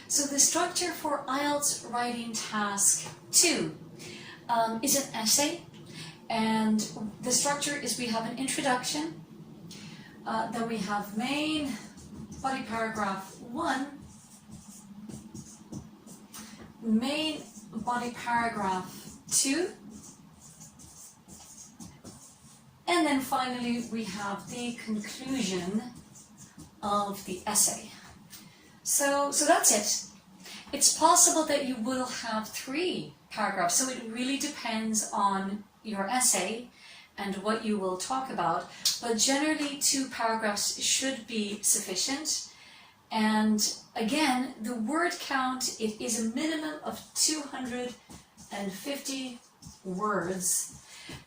So the structure for IELTS Writing Task 2 is an essay, and the structure is we have an introduction, then we have main body paragraph 1, main body paragraph 2, and then finally we have the conclusion of the essay. So that's it. It's possible that you will have 3 paragraphs, so it really depends on your essay and what you will talk about, but generally 2 paragraphs should be sufficient. And again, the word count, it is a minimum of 250 words.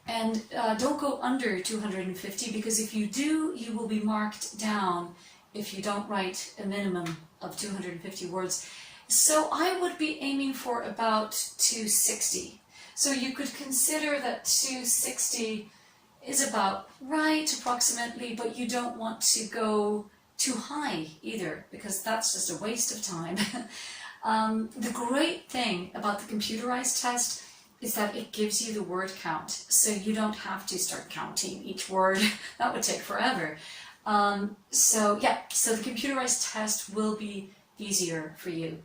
And don't go under 250, because if you do, you will be marked down if you don't write a minimum of 250 words. So I would be aiming for about 260. So you could consider that 260 is about right, approximately, but you don't want to go too high either, because that's just a waste of time. The great thing about the computerized test is that it gives you the word count, so you don't have to start counting each word. That would take forever. So the computerized test will be easier for you.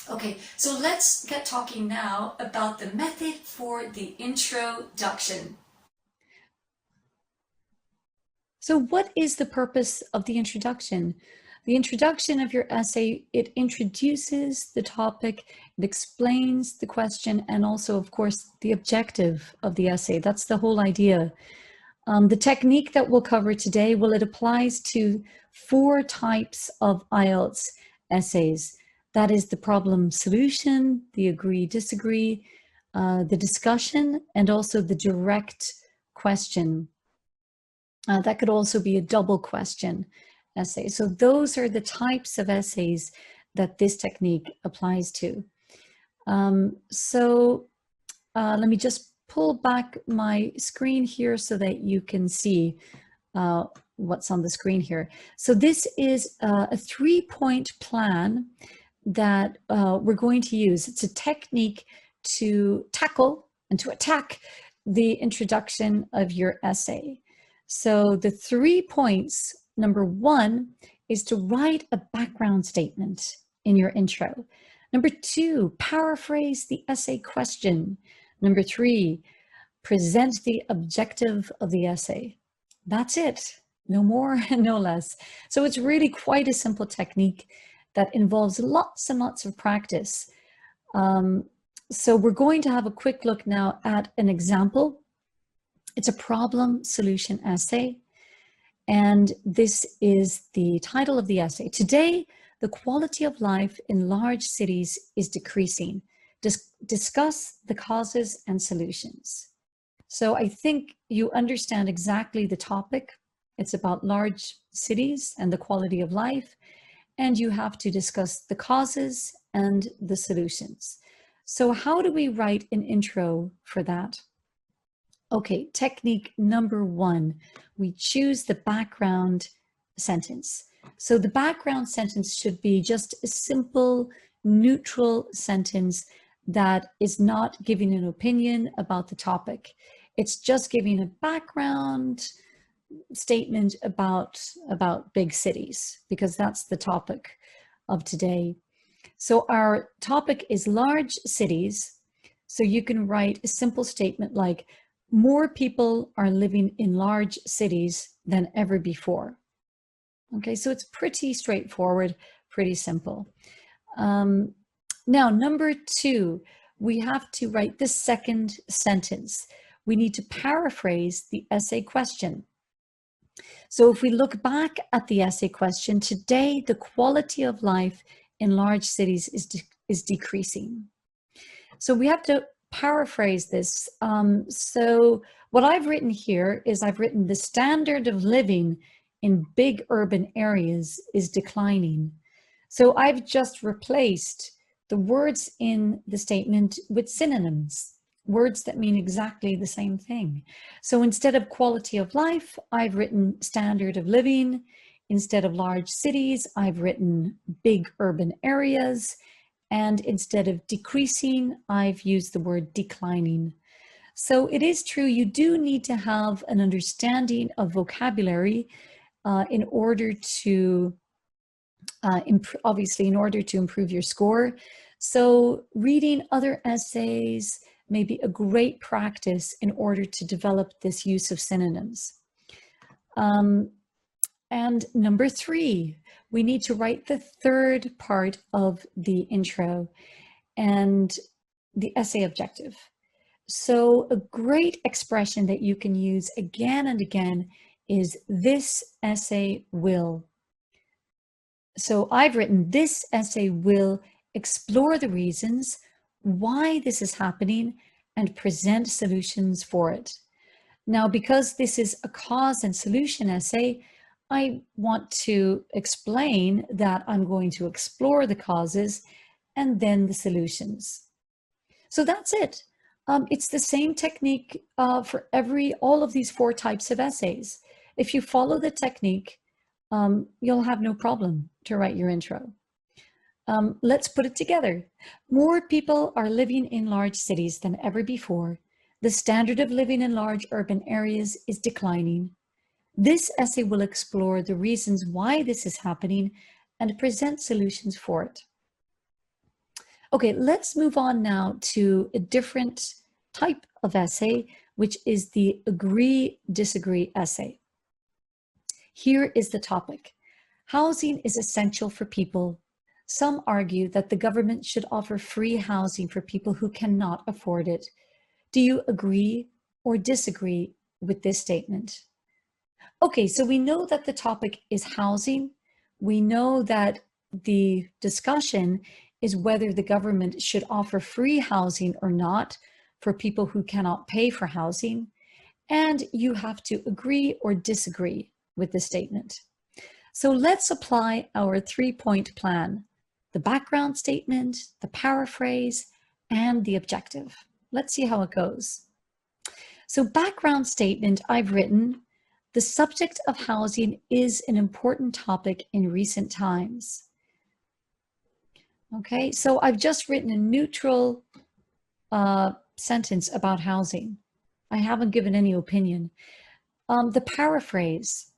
Okay, so let's get talking now about the method for the introduction. So what is the purpose of the introduction? The introduction of your essay, it introduces the topic, it explains the question, and also, of course, the objective of the essay. That's the whole idea. The technique that we'll cover today, well, it applies to 4 types of IELTS essays. That is the problem solution, the agree, disagree, the discussion, and also the direct question. That could also be a double question essay. So those are the types of essays that this technique applies to. Let me just pull back my screen here so that you can see what's on the screen here. So this is a 3-point plan that we're going to use. It's a technique to tackle and to attack the introduction of your essay. So the 3 points, number 1 is to write a background statement in your intro. Number 2, paraphrase the essay question. Number 3, present the objective of the essay. That's it, no more and no less. So it's really quite a simple technique that involves lots and lots of practice. So we're going to have a quick look now at an example. It's a problem solution essay, and this is the title of the essay. Today, the quality of life in large cities is decreasing. Discuss the causes and solutions. So I think you understand exactly the topic. It's about large cities and the quality of life, and you have to discuss the causes and the solutions. So how do we write an intro for that? Okay, technique number 1, we choose the background sentence. So the background sentence should be just a simple, neutral sentence that is not giving an opinion about the topic. It's just giving a background statement about big cities, because that's the topic of today. So our topic is large cities. So you can write a simple statement like, more people are living in large cities than ever before. Okay, so it's pretty straightforward, pretty simple. Now, number 2, we have to write the second sentence. We need to paraphrase the essay question. So if we look back at the essay question, today the quality of life in large cities is decreasing. So we have to paraphrase this. So what I've written here is I've written the standard of living in big urban areas is declining. So I've just replaced the words in the statement with synonyms, words that mean exactly the same thing. So instead of quality of life, I've written standard of living instead of large cities, I've written big urban areas. And instead of decreasing, I've used the word declining. So it is true, you do need to have an understanding of vocabulary in order to, obviously, in order to improve your score. So reading other essays may be a great practice in order to develop this use of synonyms. And number 3, we need to write the third part of the intro and the essay objective. So a great expression that you can use again and again is "this essay will." So I've written "this essay will explore the reasons why this is happening and present solutions for it." Now, because this is a cause and solution essay, I want to explain that I'm going to explore the causes and then the solutions. So that's it. It's the same technique for all of these 4 types of essays. If you follow the technique, you'll have no problem to write your intro. Let's put it together. More people are living in large cities than ever before. The standard of living in large urban areas is declining. This essay will explore the reasons why this is happening and present solutions for it. Okay, let's move on now to a different type of essay, which is the agree-disagree essay. Here is the topic. Housing is essential for people. Some argue that the government should offer free housing for people who cannot afford it. Do you agree or disagree with this statement? Okay, so we know that the topic is housing. We know that the discussion is whether the government should offer free housing or not for people who cannot pay for housing. And you have to agree or disagree with the statement. So let's apply our 3-point plan: the background statement, the paraphrase, and the objective. Let's see how it goes. So background statement, I've written, the subject of housing is an important topic in recent times. Okay, so I've just written a neutral sentence about housing. I haven't given any opinion. The paraphrase.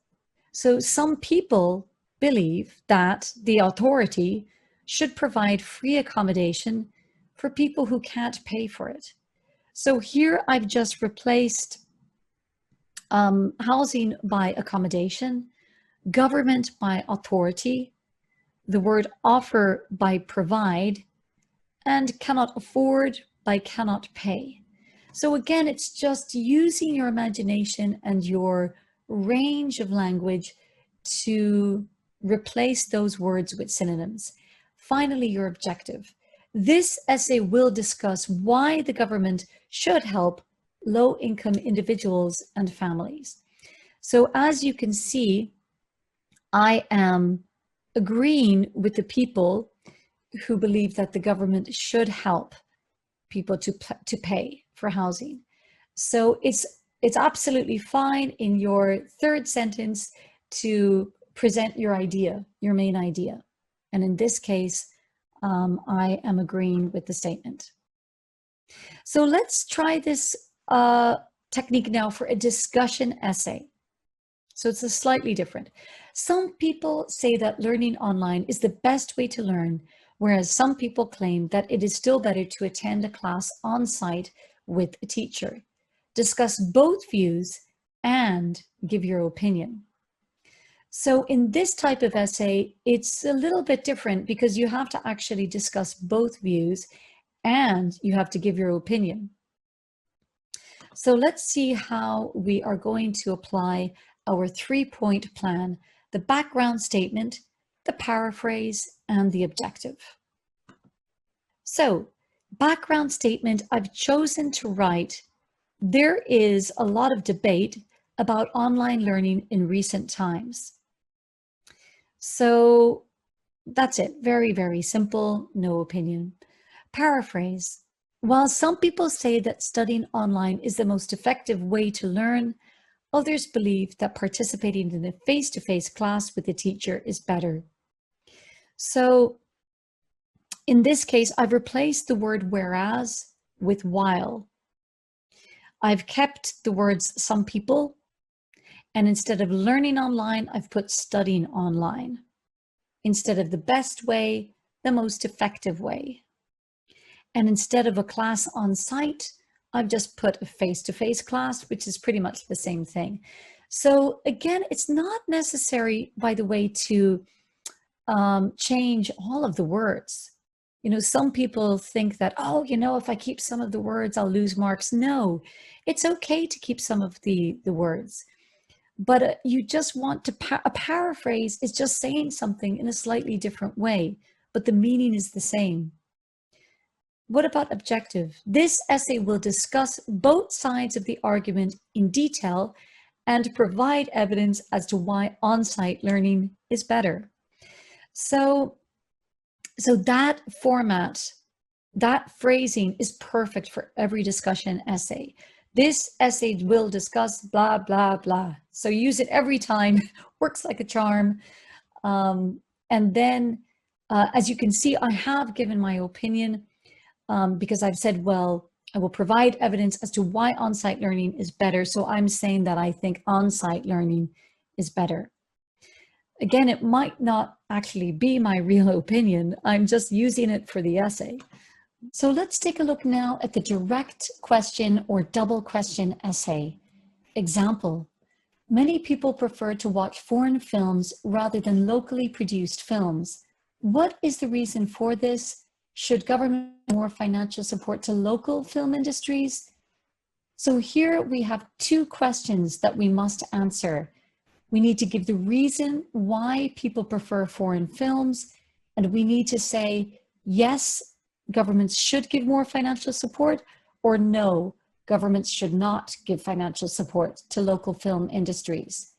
So some people believe that the authority should provide free accommodation for people who can't pay for it. So here I've just replaced housing by accommodation, government by authority, the word offer by provide, and cannot afford by cannot pay. So again, it's just using your imagination and your range of language to replace those words with synonyms. Finally, your objective. This essay will discuss why the government should help low-income individuals and families. So as you can see, I am agreeing with the people who believe that the government should help people to pay for housing. So it's absolutely fine in your third sentence to present your idea, your main idea. And in this case, I am agreeing with the statement. So let's try this technique now for a discussion essay. So it's a slightly different. Some people say that learning online is the best way to learn, whereas some people claim that it is still better to attend a class on site with a teacher. Discuss both views and give your opinion. So in this type of essay, it's a little bit different because you have to actually discuss both views and you have to give your opinion. So let's see how we are going to apply our 3-point plan: the background statement, the paraphrase, and the objective. So, background statement, I've chosen to write, there is a lot of debate about online learning in recent times. So that's it. Very, very simple, no opinion. Paraphrase. While some people say that studying online is the most effective way to learn, Others believe that participating in a face-to-face class with the teacher is better. So in this case, I've replaced the word whereas with while. I've kept the words some people, and instead of learning online, I've put studying online. Instead of the best way, the most effective way. And instead of a class on site, I've just put a face-to-face class, which is pretty much the same thing. So again, it's not necessary, by the way, to change all of the words. You know, some people think that, oh, you know, if I keep some of the words, I'll lose marks. No, it's okay to keep some of the words. But you just want to, a paraphrase is just saying something in a slightly different way, but the meaning is the same. What about objective? This essay will discuss both sides of the argument in detail and provide evidence as to why on-site learning is better. So that format, that phrasing is perfect for every discussion essay. This essay will discuss blah, blah, blah. So use it every time, works like a charm. And then, as you can see, I have given my opinion because I've said, well, I will provide evidence as to why on-site learning is better. So I'm saying that I think on-site learning is better. Again, it might not actually be my real opinion. I'm just using it for the essay. So let's take a look now at the direct question or double question essay. Example, many people prefer to watch foreign films rather than locally produced films. What is the reason for this? Should government give more financial support to local film industries? So here we have two questions that we must answer. We need to give the reason why people prefer foreign films, and we need to say, yes, governments should give more financial support, or no, governments should not give financial support to local film industries.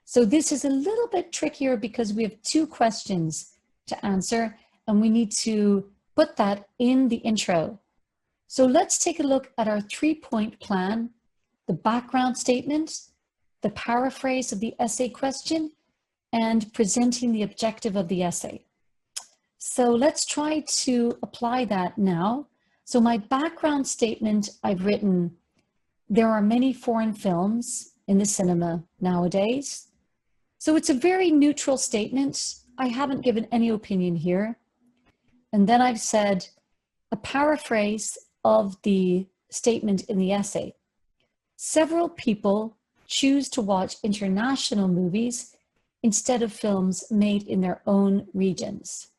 So this is a little bit trickier because we have two questions to answer, and we need to put that in the intro. So let's take a look at our 3-point plan, the background statement, the paraphrase of the essay question, and presenting the objective of the essay. So let's try to apply that now. So my background statement, I've written, there are many foreign films in the cinema nowadays. So it's a very neutral statement. I haven't given any opinion here. And then I've said a paraphrase of the statement in the essay. Several people choose to watch international movies instead of films made in their own regions.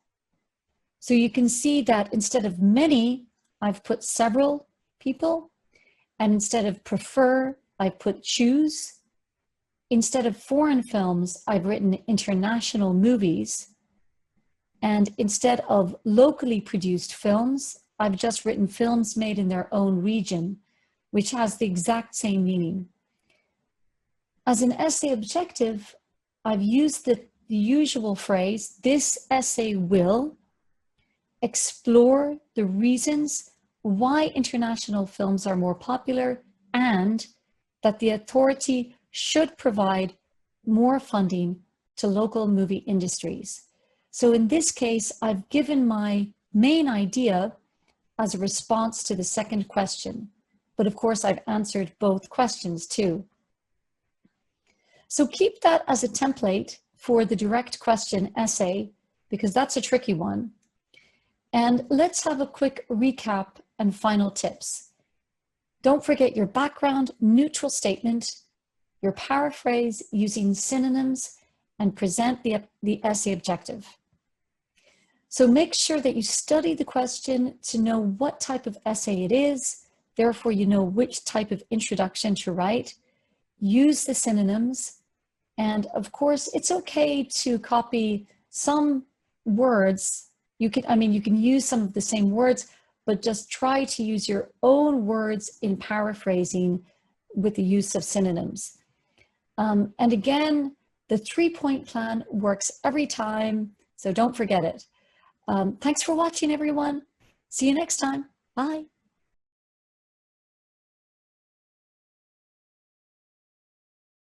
So you can see that instead of many, I've put several people, and instead of prefer, I put choose. Instead of foreign films, I've written international movies. And instead of locally produced films, I've just written films made in their own region, which has the exact same meaning. As an essay objective, I've used the usual phrase, this essay will explore the reasons why international films are more popular and that the authority should provide more funding to local movie industries. So in this case, I've given my main idea as a response to the second question, but of course I've answered both questions too. So keep that as a template for the direct question essay, because that's a tricky one. And let's have a quick recap and final tips. Don't forget your background neutral statement, your paraphrase using synonyms, and present the essay objective. So make sure that you study the question to know what type of essay it is, therefore you know which type of introduction to write. Use the synonyms, and of course it's okay to copy some words. You can use some of the same words, but just try to use your own words in paraphrasing with the use of synonyms. And again, the 3-point plan works every time, so don't forget it. Thanks for watching, everyone. See you next time. Bye.